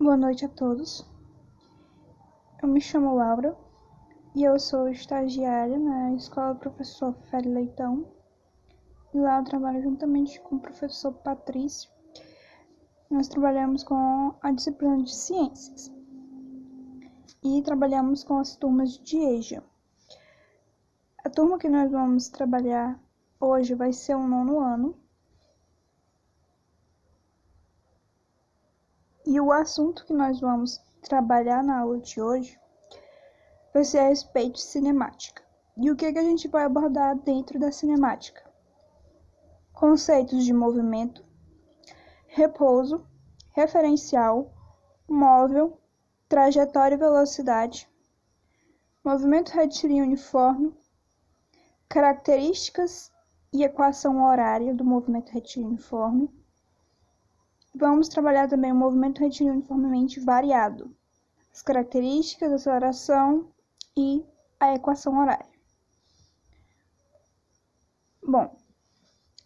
Boa noite a todos. Eu me chamo Laura e eu sou estagiária na Escola Professor Félix Leitão. E lá eu trabalho juntamente com o professor Patrício. Nós trabalhamos com a disciplina de Ciências e trabalhamos com as turmas de EJA. A turma que nós vamos trabalhar hoje vai ser o 9º ano. E o assunto que nós vamos trabalhar na aula de hoje vai ser a respeito de cinemática. E o que a gente vai abordar dentro da cinemática? Conceitos de movimento, repouso, referencial, móvel, trajetória e velocidade, movimento retilíneo uniforme, características e equação horária do movimento retilíneo uniforme. Vamos trabalhar também o movimento retilíneo uniformemente variado, as características, a aceleração e a equação horária. Bom,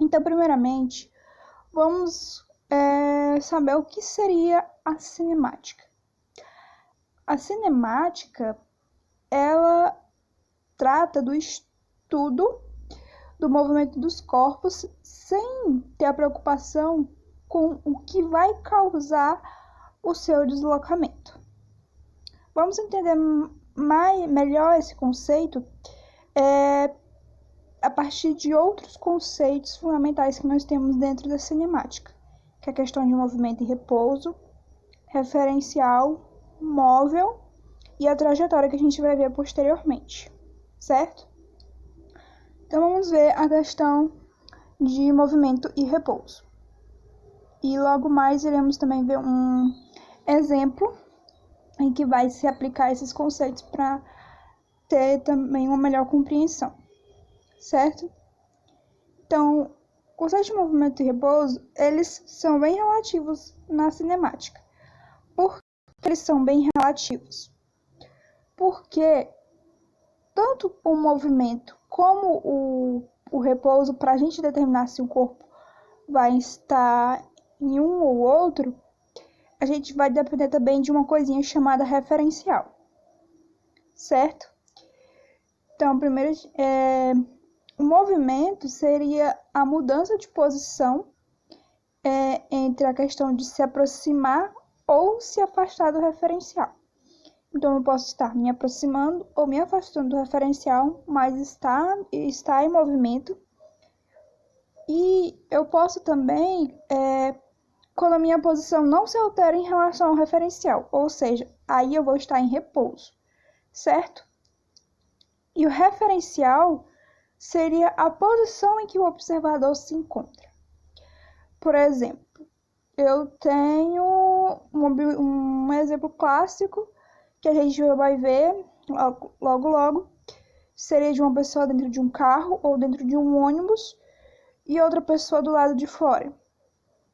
então primeiramente vamos saber o que seria a cinemática. A cinemática, ela trata do estudo do movimento dos corpos sem ter a preocupação com o que vai causar o seu deslocamento. Vamos entender melhor esse conceito a partir de outros conceitos fundamentais que nós temos dentro da cinemática, que é a questão de movimento e repouso, referencial, móvel e a trajetória que a gente vai ver posteriormente, certo? Então vamos ver a questão de movimento e repouso. E logo mais iremos também ver um exemplo em que vai se aplicar esses conceitos para ter também uma melhor compreensão, certo? Então, conceitos de movimento e repouso, eles são bem relativos na cinemática. Por que eles são bem relativos? Porque tanto o movimento como o repouso, para a gente determinar se o corpo vai estar em um ou outro, a gente vai depender também de uma coisinha chamada referencial, certo? Então, primeiro, o movimento seria a mudança de posição entre a questão de se aproximar ou se afastar do referencial. Então, eu posso estar me aproximando ou me afastando do referencial, mas está em movimento. E eu posso também, quando a minha posição não se altera em relação ao referencial, ou seja, aí eu vou estar em repouso, certo? E o referencial seria a posição em que o observador se encontra. Por exemplo, eu tenho um exemplo clássico que a gente vai ver logo, seria de uma pessoa dentro de um carro ou dentro de um ônibus e outra pessoa do lado de fora.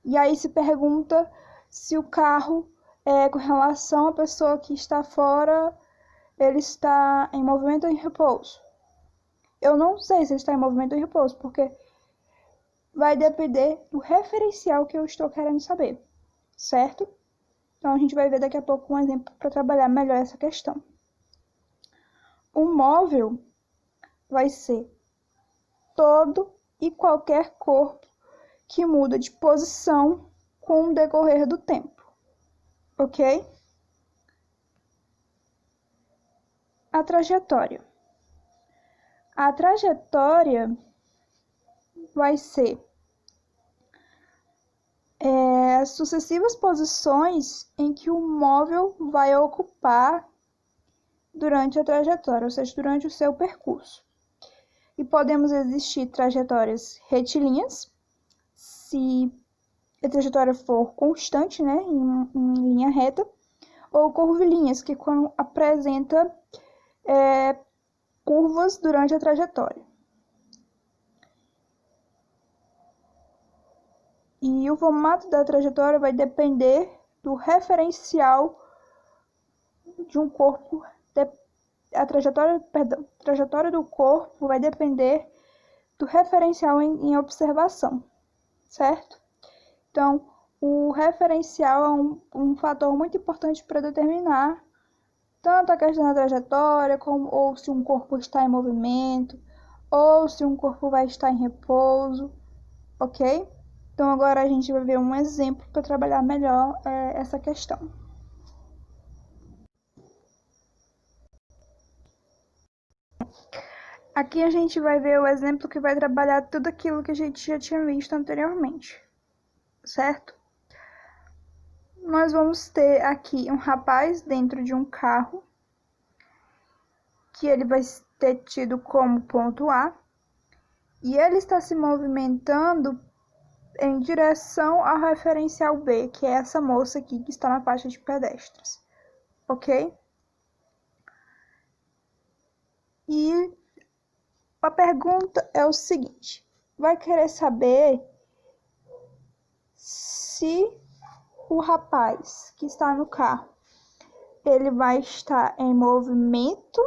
E aí se pergunta se o carro, com relação à pessoa que está fora, ele está em movimento ou em repouso. Eu não sei se ele está em movimento ou em repouso, porque vai depender do referencial que eu estou querendo saber, certo? Então a gente vai ver daqui a pouco um exemplo para trabalhar melhor essa questão. O móvel vai ser todo e qualquer corpo que muda de posição com o decorrer do tempo, ok? A trajetória. A trajetória vai ser as sucessivas posições em que o móvel vai ocupar durante a trajetória, ou seja, durante o seu percurso. E podemos existir trajetórias retilíneas, se a trajetória for constante, né, em linha reta, ou curvilíneas, que quando apresenta curvas durante a trajetória. E o formato da trajetória vai depender do referencial de um corpo. A trajetória do corpo vai depender do referencial em observação, certo? Então, o referencial é um fator muito importante para determinar tanto a questão da trajetória, como, ou se um corpo está em movimento, ou se um corpo vai estar em repouso, ok? Então agora a gente vai ver um exemplo para trabalhar melhor essa questão. Aqui a gente vai ver o exemplo que vai trabalhar tudo aquilo que a gente já tinha visto anteriormente, certo? Nós vamos ter aqui um rapaz dentro de um carro, que ele vai ter tido como ponto A, e ele está se movimentando em direção ao referencial B, que é essa moça aqui que está na faixa de pedestres, ok? E a pergunta é o seguinte: vai querer saber se o rapaz que está no carro, ele vai estar em movimento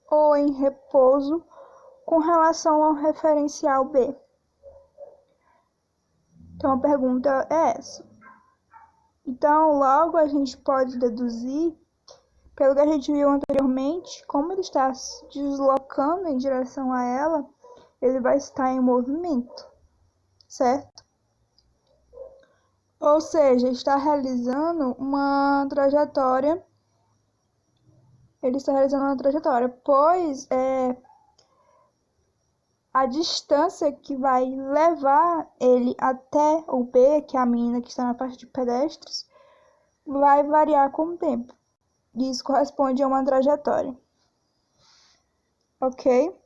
ou em repouso com relação ao referencial B. Então a pergunta é essa. Então logo a gente pode deduzir, pelo que a gente viu anteriormente, como ele está se deslocando em direção a ela, ele vai estar em movimento, certo? Ou seja, está realizando uma trajetória. Ele está realizando uma trajetória, pois a distância que vai levar ele até o B, que é a menina que está na faixa de pedestres, vai variar com o tempo. Isso corresponde a uma trajetória. Ok?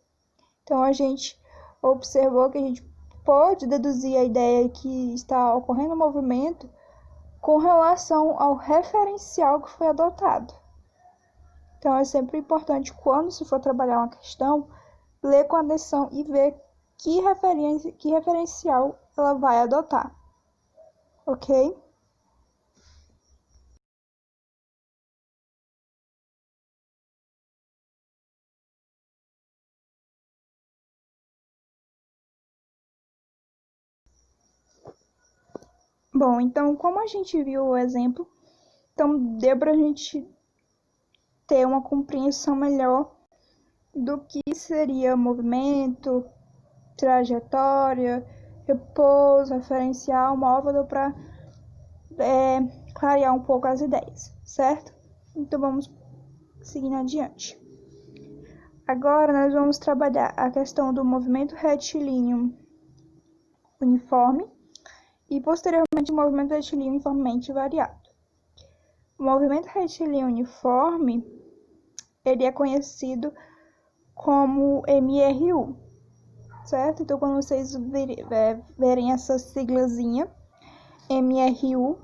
Então a gente observou que a gente pode deduzir a ideia que está ocorrendo um movimento com relação ao referencial que foi adotado. Então é sempre importante, quando se for trabalhar uma questão, ler com atenção e ver que referencial ela vai adotar. Ok? Bom, então como a gente viu o exemplo, então deu para a gente ter uma compreensão melhor do que seria movimento, trajetória, repouso, referencial, móvel, para clarear um pouco as ideias, certo? Então vamos seguindo adiante. Agora nós vamos trabalhar a questão do movimento retilíneo uniforme e posteriormente o movimento retilíneo uniformemente variado. O movimento retilíneo uniforme, ele é conhecido como MRU, certo? Então quando vocês verem essa siglazinha MRU,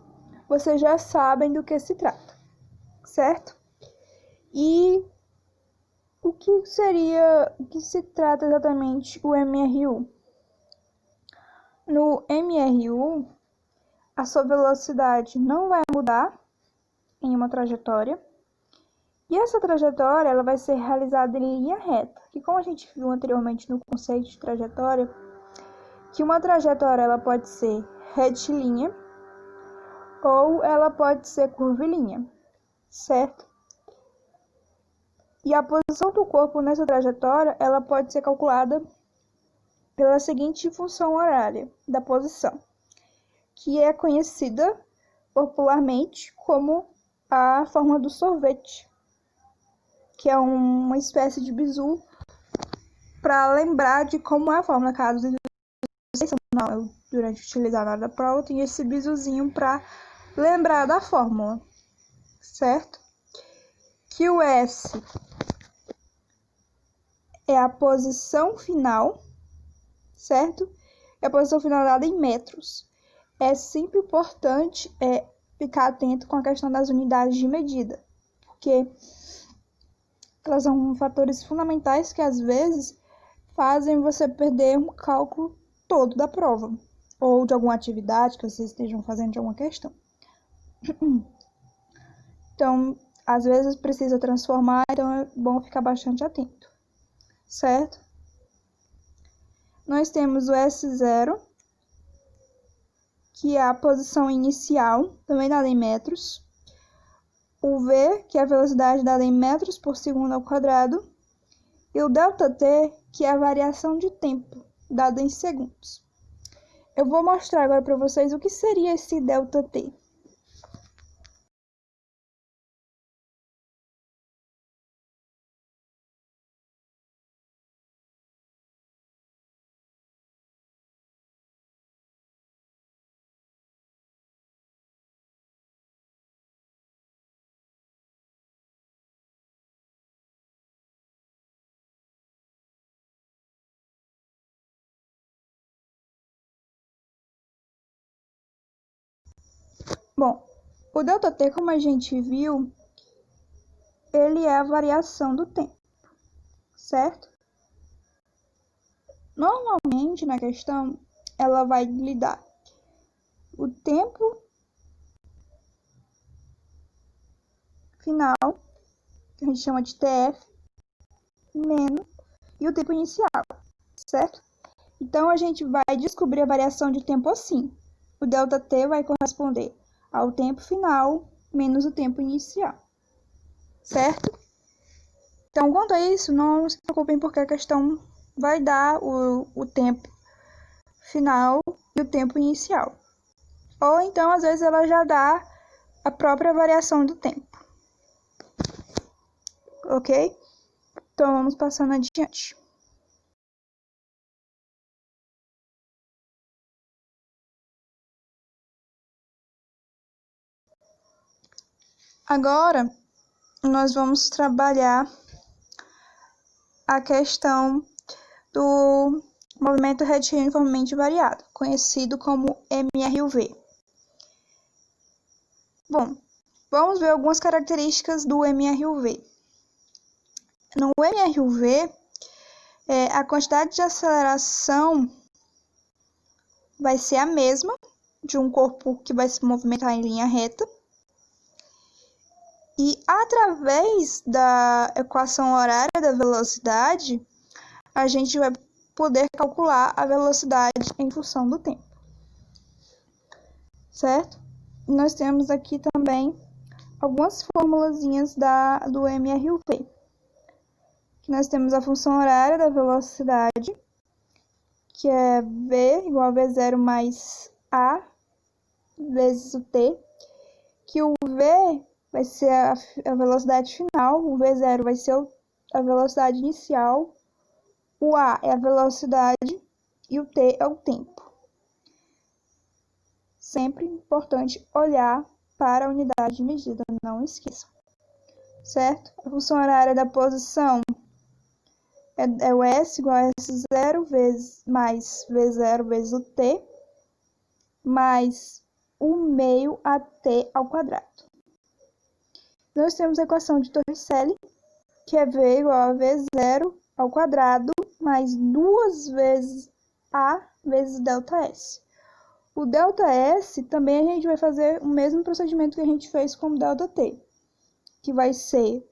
vocês já sabem do que se trata, certo? E o que se trata exatamente o MRU? No MRU, a sua velocidade não vai mudar em uma trajetória, e essa trajetória ela vai ser realizada em linha reta, que como a gente viu anteriormente no conceito de trajetória, que uma trajetória ela pode ser retilínea ou ela pode ser curvilínea, certo? E a posição do corpo nessa trajetória ela pode ser calculada pela seguinte função horária da posição, que é conhecida popularmente como a forma do sorvete, que é uma espécie de bizu para lembrar de como é a fórmula. Caso não, durante utilizar na hora da prova, tem esse bizuzinho para lembrar da fórmula, certo? Que o S é a posição final, certo? É a posição final dada em metros. É sempre importante ficar atento com a questão das unidades de medida, porque elas são fatores fundamentais que às vezes fazem você perder um cálculo todo da prova, ou de alguma atividade que vocês estejam fazendo de alguma questão. Então, às vezes precisa transformar, então é bom ficar bastante atento, certo? Nós temos o S0, que é a posição inicial, também dada em metros. O v, que é a velocidade dada em metros por segundo ao quadrado. E o ΔT, que é a variação de tempo, dada em segundos. Eu vou mostrar agora para vocês o que seria esse ΔT. Bom, o ΔT, como a gente viu, ele é a variação do tempo, certo? Normalmente, na questão, ela vai lhe dar o tempo final, que a gente chama de TF, menos, e o tempo inicial, certo? Então, a gente vai descobrir a variação de tempo assim. O ΔT vai corresponder ao tempo final menos o tempo inicial, certo? Então, quanto a isso, não se preocupem porque a questão vai dar o tempo final e o tempo inicial. Ou então, às vezes, ela já dá a própria variação do tempo. Ok? Então, vamos passando adiante. Agora, nós vamos trabalhar a questão do movimento retilíneo uniformemente variado, conhecido como MRUV. Bom, vamos ver algumas características do MRUV. No MRUV, a quantidade de aceleração vai ser a mesma de um corpo que vai se movimentar em linha reta. E através da equação horária da velocidade, a gente vai poder calcular a velocidade em função do tempo. Certo? E nós temos aqui também algumas formulazinhas do MRUV. Que nós temos a função horária da velocidade, que é V igual a V0 mais A vezes o T, que o V vai ser a velocidade final, o V0 vai ser a velocidade inicial, o A é a velocidade e o T é o tempo. Sempre importante olhar para a unidade de medida, não esqueçam. Certo? A função horária da posição é o S igual a S0 mais V0 vezes o T, mais o meio a T ao quadrado. Nós temos a equação de Torricelli, que é V igual a V0 ao quadrado, mais 2 vezes A vezes ΔS. O ΔS também a gente vai fazer o mesmo procedimento que a gente fez com o ΔT, que vai ser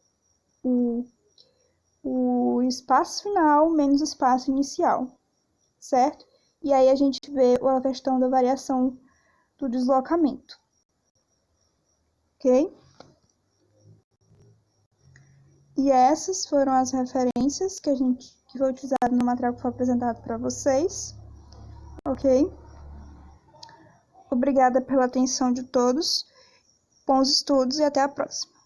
o espaço final menos o espaço inicial, certo? E aí a gente vê a questão da variação do deslocamento, ok? E essas foram as referências que foi utilizado no material que foi apresentado para vocês, ok? Obrigada pela atenção de todos, bons estudos e até a próxima.